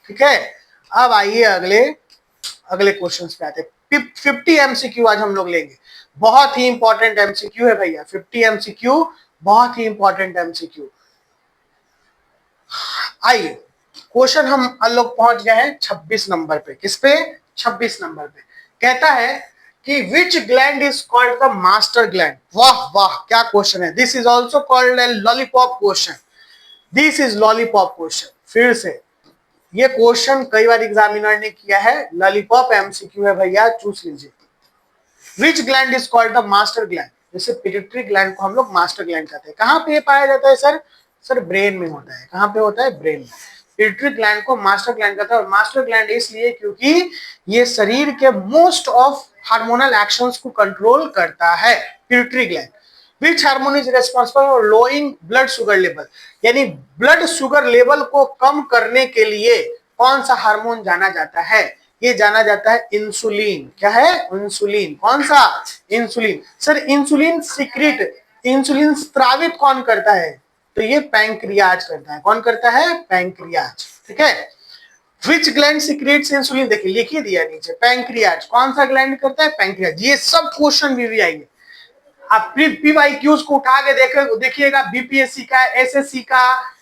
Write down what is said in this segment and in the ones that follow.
ठीक है, अब आइए अगले अगले क्वेश्चन पे आते हैं। 50 एमसीक्यू आज हम लोग लेंगे, बहुत ही इंपॉर्टेंट एमसीक्यू है भैया। 50 एमसीक्यू बहुत ही इंपॉर्टेंट एमसीक्यू। आइए क्वेश्चन हम लोग पहुंच गए हैं 26 नंबर पे। किस पे? 26 नंबर पे। कहता है कि विच gland is called the master gland. वाह वाह क्या क्वेश्चन है। This is also called a lollipop question. This is lollipop question. फिर से ये क्वेश्चन कई बार एग्जामिनर ने किया है, लॉलीपॉप एमसीक्यू है भैया, चूस लीजिए। विच gland is called the master gland. जैसे पिट्यूटरी ग्लैंड को हम लोग मास्टर ग्लैंड कहते हैं। कहां पे ये पाया जाता है सर? सर ब्रेन में होता है। कहां पे होता है? ब्रेन में। पिट्यूटरी ग्लैंड को मास्टर ग्लैंड कहता है, और मास्टर ग्लैंड इसलिए क्योंकि ये शरीर के मोस्ट ऑफ हार्मोनल एक्शंस को कंट्रोल करता है। Pituitary gland. Which hormone is responsible for lowering blood sugar level, यानी ब्लड शुगर लेवल को कम करने के लिए कौन सा हार्मोन जाना जाता है? ये जाना जाता है इंसुलिन। क्या है? इंसुलिन। कौन सा? Insulin. Sir insulin secret, insulin स्रावित कौन करता है? तो ये पैंक्रियाज करता है। कौन करता है? पैंक्रियाज। ठीक है। विच ग्लैंड सीक्रेट्स इंसुलिन, देखिए लिखी दिया नीचे, पैंक्रियाज। कौन सा ग्लैंड करता है? पैंक्रियाज। ये सब क्वेश्चन भी आएंगे। आप पीवाईक्यूज को उठा के देखिएगा, बीपीएससी का, एसएससी का,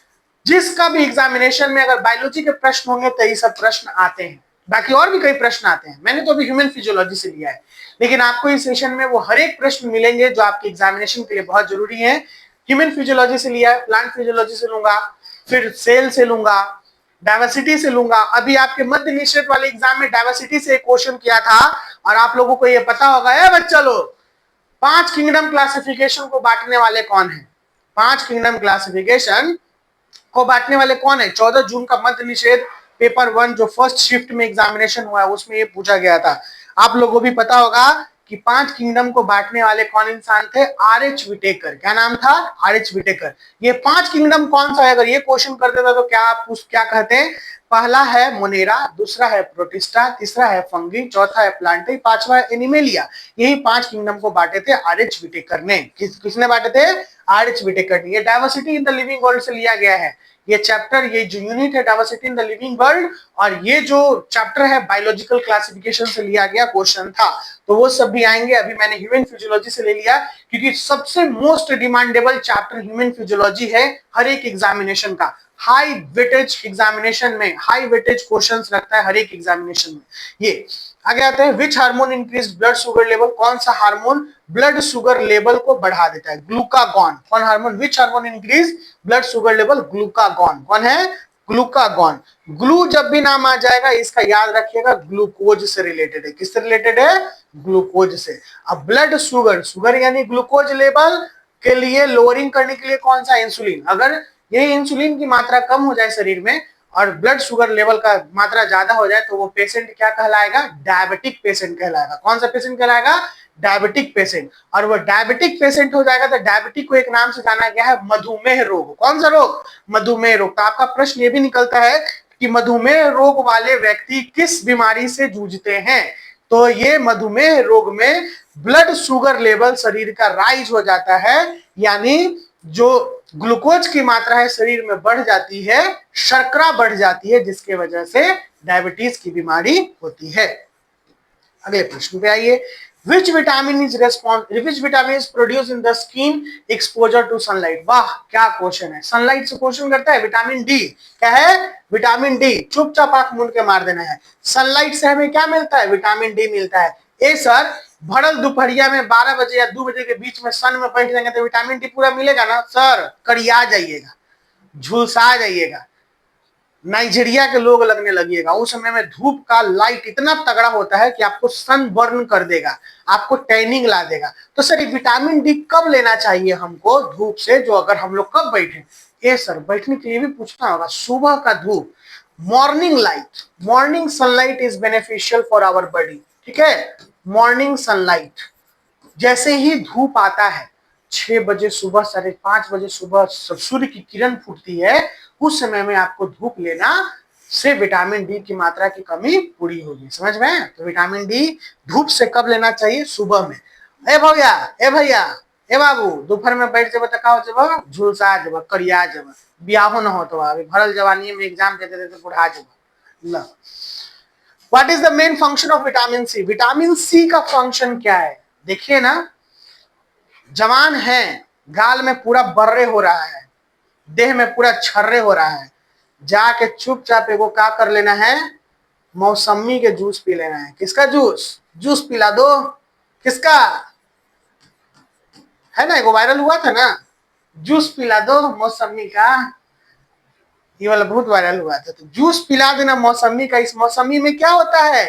जिसका भी एग्जामिनेशन में अगर बायोलॉजी के प्रश्न होंगे तो ये सब प्रश्न आते हैं। बाकी और भी कई प्रश्न आते हैं, मैंने तो अभी ह्यूमन फिजियोलॉजी से लिया है, लेकिन आपको इस सेशन में वो हर एक प्रश्न मिलेंगे जो आपके एग्जामिनेशन के लिए बहुत जरूरी है। ह्यूमन फिजियोलॉजी से लिया है, प्लांट फिजियोलॉजी से लूंगा, फिर सेल से लूंगा, डायवर्सिटी से लूंगा। अभी आपके मध्य निषेध वाले एग्जाम में डायवर्सिटी से एक क्वेश्चन किया था, और आप लोगों को ये पता होगा है बच्चा लोग, 5 किंगडम क्लासिफिकेशन को बांटने वाले कौन है? 5 किंगडम क्लासिफिकेशन को बांटने वाले कौन है? 14 जून का मध्य निषेध पेपर 1 जो फर्स्ट शिफ्ट में एग्जामिनेशन हुआ है उसमें ये पूछा गया था। आप लोगों को भी पता होगा कि 5 किंगडम को बांटने वाले कौन इंसान थे? आर.एच. विटेकर। क्या नाम था? आर.एच. विटेकर। ये 5 किंगडम कौन सा है? अगर ये क्वेश्चन कर देता तो क्या आप क्या कहते हैं? पहला है मोनेरा, दूसरा है प्रोटिस्टा, तीसरा है फंगी, चौथा है प्लांटी, पांचवा है एनिमेलिया। यही 5 किंगडम को बांटे थे आर.एच. विटेकर ने। किसने बांटे थे? आर.एच. विटेकर ने। ये diversity in the living world से लिया गया है। ये चैप्टर, ये जो यूनिट है diversity in the living world, और ये जो चैप्टर है बायोलॉजिकल क्लासिफिकेशन से लिया गया क्वेश्चन था। तो वो सब भी आएंगे। अभी मैंने ह्यूमन फिजियोलॉजी से ले लिया क्योंकि सबसे most demandable chapter human physiology है हर एक एग्जामिनेशन का। हाई वेटेज एग्जामिनेशन में हाई वेटेज क्वेश्चंस रखता है हर एक एग्जामिनेशन में। ये आगे आते हैं, which hormone increase blood sugar level. कौन सा हार्मोन ब्लड शुगर लेवल को बढ़ा देता है? ग्लूकागॉन। कौन hormone? Which hormone increase blood sugar level? Glucagon. कौन है? ग्लूकागॉन। ग्लू जब भी नाम आ जाएगा इसका याद रखिएगा, ग्लूकोज से रिलेटेड है। किससे रिलेटेड है? ग्लूकोज से। अब ब्लड शुगर, शुगर यानी ग्लूकोज लेवल के लिए लोअरिंग करने के लिए कौन सा? इंसुलिन। अगर ये इंसुलिन की मात्रा कम हो जाए शरीर में और ब्लड शुगर लेवल का मात्रा ज्यादा हो जाए तो वो पेशेंट क्या कहलाएगा? डायबिटिक पेशेंट कहलाएगा। कौन सा पेशेंट कहलाएगा? Diabetic patient. और वो डायबिटिक पेशेंट हो जाएगा तो डायबिटिक को एक नाम से जाना गया है, मधुमेह रोग। कौन सा रोग? मधुमेह रोग। तो आपका प्रश्न ये भी निकलता है कि मधुमेह रोग वाले व्यक्ति किस बीमारी से जूझते हैं? तो ये मधुमेह रोग में ब्लड शुगर लेवल शरीर का राइज हो जाता है, यानी जो ग्लूकोज की मात्रा है शरीर में बढ़ जाती है, शर्करा बढ़ जाती है, जिसके वजह से डायबिटीज की बीमारी होती है। अगले प्रश्न पे आइए, which vitamin is produce in the skin exposure to sunlight. वाह क्या क्वेश्चन है। सनलाइट से क्वेश्चन करता है। Vitamin D. क्या है? Vitamin D. चुपचाप आंख मूंद के मार देना है। सनलाइट से हमें क्या मिलता है? विटामिन डी मिलता है। ए सर, भरल दोपहरिया में 12 बजे या 2 बजे के बीच में सन में बैठ जाएंगे तो विटामिन डी पूरा मिलेगा ना? सर करिया जाइएगा, झुलसा जाइएगा, नाइजीरिया के लोग लगने लगिएगा। उस समय में धूप का लाइट इतना तगड़ा होता है कि आपको सन बर्न कर देगा, आपको टैनिंग ला देगा। तो सर विटामिन डी कब लेना चाहिए हमको धूप से? जो अगर हम लोग कब बैठे? ये सर बैठने के लिए भी पूछना होगा। सुबह का धूप, morning light, morning sunlight is beneficial for our body. ठीक है, मॉर्निंग सनलाइट। जैसे ही धूप आता है 6 बजे सुबह, 5:30 बजे सुबह सूर्य की किरण फूटती है, उस समय में आपको धूप लेना से विटामिन डी की मात्रा की कमी पूरी होगी। समझ में? तो विटामिन डी धूप से कब लेना चाहिए? सुबह में। ए भैया, ए भैया, ए बाबू, दोपहर में बैठ जब तक जब झुलसा जब, करिया जब, बियाहो न हो तो अभी भरल जवानी में एग्जाम देते देते बुढ़ा जब, लंग। What is the main function of vitamin C? Vitamin C का फंक्शन क्या है? देखिए ना, जवान है, गाल में पूरा बर्रे हो रहा है, देह में पूरा छर्रे हो रहा है, जाके चुपचाप एगो क्या कर लेना है, मौसमी के जूस पी लेना है। किसका जूस? जूस पिला दो। किसका है ना, एगो वायरल हुआ था ना, जूस पिला दो मौसमी का, ये वाला बहुत वायरल हुआ था। तो जूस पिला देना मौसमी का। इस मौसमी में क्या होता है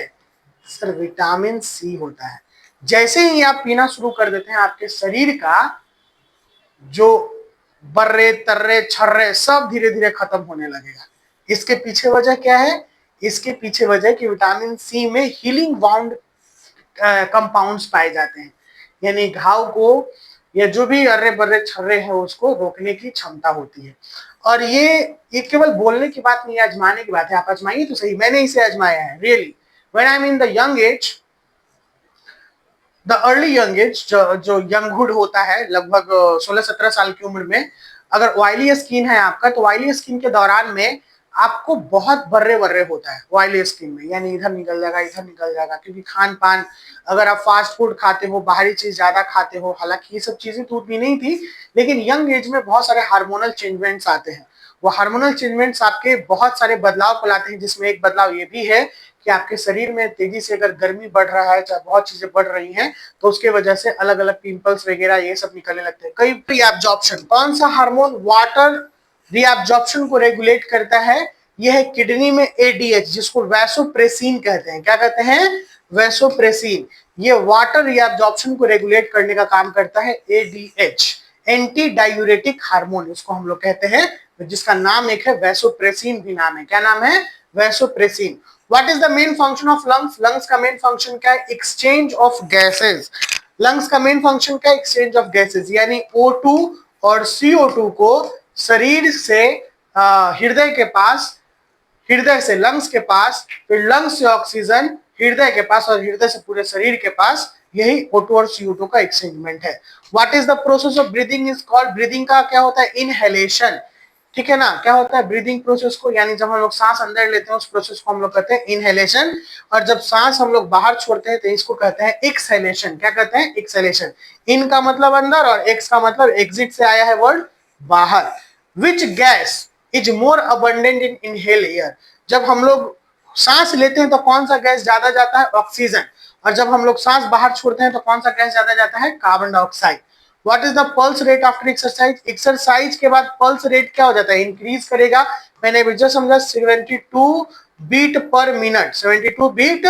सर? विटामिन सी होता है। जैसे ही आप पीना शुरू कर देते हैं, आपके शरीर का जो बर्रे तर्रे छर्रे सब धीरे धीरे खत्म होने लगेगा। इसके पीछे वजह क्या है? इसके पीछे वजह कि विटामिन सी में हीलिंग बाउंड कंपाउंड्स पाए जाते हैं, यानी घाव को या जो भी अर्रे बर्रे छर्रे हैं उसको रोकने की क्षमता होती है। और ये केवल बोलने की बात नहीं है, आजमाने की बात है। आप आजमाइए तो सही, मैंने इसे आजमाया है really. When I am in the young age, the early young age, जो यंगहुड होता है लगभग 16-17 साल की उम्र में, अगर ऑयली स्किन है आपका, तो ऑयली स्किन के दौरान में आपको बहुत बर्रे बर्रे होता है ऑयली स्किन में, यानी इधर निकल जाएगा इधर निकल जाएगा, क्योंकि खान पान, अगर आप फास्ट फूड खाते हो, बाहरी चीज ज्यादा खाते हो, हालांकि ये सब चीजें तो उतनी नहीं थी, लेकिन यंग एज में बहुत सारे हार्मोनल चेंजमेंट्स आते हैं। वो हार्मोनल चेंजमेंट्स आपके बहुत सारे बदलाव को लाते हैं, जिसमें एक बदलाव ये भी है कि आपके शरीर में तेजी से अगर गर्मी बढ़ रहा है, चाहे बहुत चीजें बढ़ रही हैं, तो उसके वजह से अलग अलग पिंपल्स वगैरह ये सब निकलने लगते हैं। कई रीअब्जॉर्प्शन, कौन सा हार्मोन वाटर रीअब्जॉर्प्शन को रेगुलेट करता है? यह है किडनी में एडीएच, जिसको वैसोप्रेसिन कहते हैं। क्या कहते हैं? वैसोप्रेसिन। ये वाटर रीअब्जॉर्प्शन को रेगुलेट करने का काम करता है एडीएच, एंटी डायूरेटिक हार्मोन उसको हम लोग कहते हैं, जिसका नाम एक है वैसोप्रेसिन भी नाम है। क्या नाम है? Vasopressin. What is the main function of lungs? Lungs का मेन फंक्शन क्या है? Exchange of gases. लंग्स का मेन फंक्शन क्या है? एक्सचेंज ऑफ गैसेस, यानी O2 और CO2 को शरीर से हृदय के पास, हृदय से लंग्स के पास, फिर लंग्स से ऑक्सीजन हृदय के पास, और हृदय से पूरे शरीर के पास, यही O2 और CO2 का एक्सचेंजमेंट है। What is the process of breathing is called? Breathing का क्या होता है? इनहेलेशन। ठीक है ना, क्या होता है ब्रीदिंग प्रोसेस को? यानी जब हम लोग सांस अंदर लेते हैं उस प्रोसेस को हम लोग कहते हैं इनहेलेशन, और जब सांस हम लोग बाहर छोड़ते हैं तो इसको कहते हैं एक्सहेलेशन। क्या कहते हैं? एक्सहेलेशन। इन का मतलब अंदर और एक्स का मतलब एग्जिट से आया है वर्ड बाहर। Which gas is more abundant in inhale air? जब हम लोग सांस लेते हैं तो कौन सा गैस ज्यादा जाता है? ऑक्सीजन। और जब हम लोग सांस बाहर छोड़ते हैं तो कौन सा गैस ज्यादा जाता है? Carbon dioxide. What is the pulse rate after exercise? Exercise के बाद पल्स रेट क्या हो जाता है? इंक्रीज करेगा। मैंने भी जो समझा 72 बीट पर मिनट, 72 बीट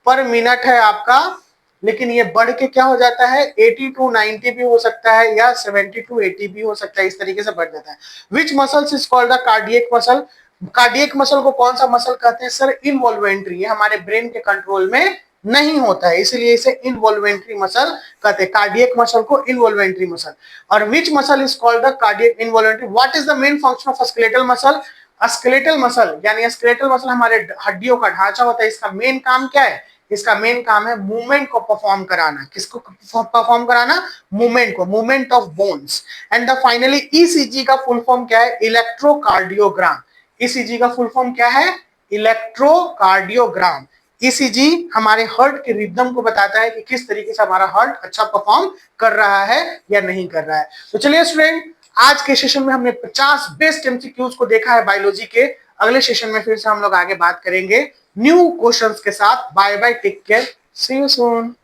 पर मिनट है आपका, लेकिन ये बढ़ के क्या हो जाता है? 80 to 90 भी हो सकता है, या 70 to 80 भी हो सकता है, इस तरीके से बढ़ जाता है। Which muscles is called the cardiac muscle? Cardiac muscle को कौन सा मसल कहते हैं सर? इनवॉल्वेंट्री। ये हमारे ब्रेन के कंट्रोल में नहीं होता है, इसलिए इसे इनवॉल्वेंट्री मसल कहते हैं, कार्डियक मसल को इनवॉल्वेंट्री मसल। और which muscle is called the cardiac involuntary? What is the main function of skeletal muscle? Skeletal muscle, यानी स्केलेटल मसल हमारे हड्डियों का ढांचा होता है, इसका मेन काम क्या है? इसका मेन काम है मूवमेंट को परफॉर्म कराना। किसको परफॉर्म कराना? मूवमेंट को, movement of bones. And the finally ECG का फुल फॉर्म क्या है? इलेक्ट्रोकार्डियोग्राम। ईसीजी का फुल फॉर्म क्या है? इलेक्ट्रोकार्डियोग्राम। ईसीजी हमारे हार्ट के रिदम को बताता है कि किस तरीके से हमारा हार्ट अच्छा परफॉर्म कर रहा है या नहीं कर रहा है। तो चलिए स्टूडेंट, आज के सेशन में हमने 50 बेस्ट एमसीक्यूज को देखा है बायोलॉजी के। अगले सेशन में फिर से हम लोग आगे बात करेंगे न्यू क्वेश्चंस के साथ। Bye bye, take care, see you soon.